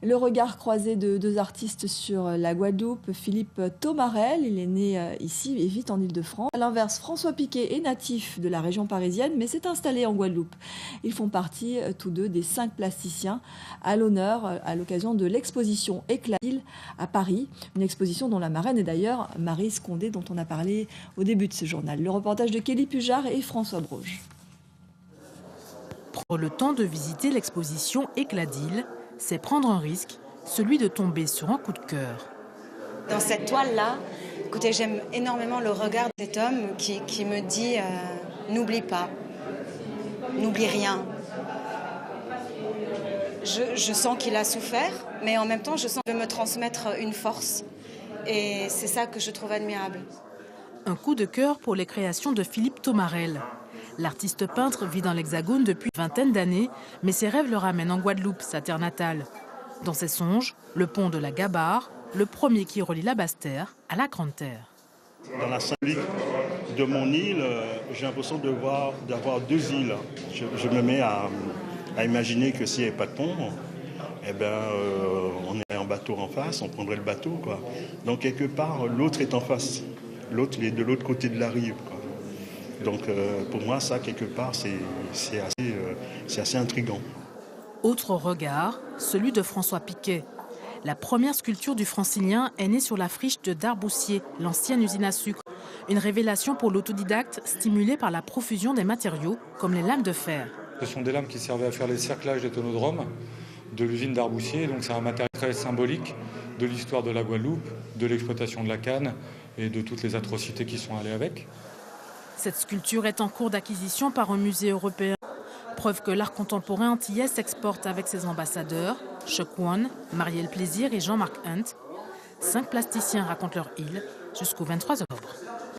Le regard croisé de deux artistes sur la Guadeloupe, Philippe Tomarel, il est né ici et vit en Île-de-France. À l'inverse, François Piquet est natif de la région parisienne, mais s'est installé en Guadeloupe. Ils font partie tous deux des 5 plasticiens à l'honneur à l'occasion de l'exposition Éclat d'île à Paris, une exposition dont la marraine est d'ailleurs Maryse Condé, dont on a parlé au début de ce journal. Le reportage de Kelly Pujard et François Broge. Prendre le temps de visiter l'exposition Éclat d'île, c'est prendre un risque, celui de tomber sur un coup de cœur. Dans cette toile-là, écoutez, j'aime énormément le regard de cet homme qui me dit n'oublie pas, n'oublie rien. Je sens qu'il a souffert, mais en même temps, je sens qu'il veut me transmettre une force. Et c'est ça que je trouve admirable. Un coup de cœur pour les créations de Philippe Tomarel. L'artiste peintre vit dans l'Hexagone depuis une vingtaine d'années, mais ses rêves le ramènent en Guadeloupe, sa terre natale. Dans ses songes, le pont de la Gabarre, le premier qui relie la Basse-Terre à la Grande-Terre. Dans la symbolique de mon île, j'ai l'impression d'avoir 2 îles. Je me mets à imaginer que s'il n'y avait pas de pont, on est en bateau en face, on prendrait le bateau, quoi. Donc quelque part, l'autre est en face. L'autre est de l'autre côté de la rive, quoi. Donc pour moi, ça, quelque part, c'est assez intriguant. Autre regard, celui de François Piquet. La première sculpture du francilien est née sur la friche de Darboussier, l'ancienne usine à sucre. Une révélation pour l'autodidacte stimulée par la profusion des matériaux, comme les lames de fer. Ce sont des lames qui servaient à faire les cerclages des tonodromes de l'usine Darboussier. Donc c'est un matériau très symbolique de l'histoire de la Guadeloupe, de l'exploitation de la canne et de toutes les atrocités qui sont allées avec. Cette sculpture est en cours d'acquisition par un musée européen. Preuve que l'art contemporain antillais s'exporte avec ses ambassadeurs, Chuck One, Marielle Plaisir et Jean-Marc Hunt. 5 plasticiens racontent leur île jusqu'au 23 octobre.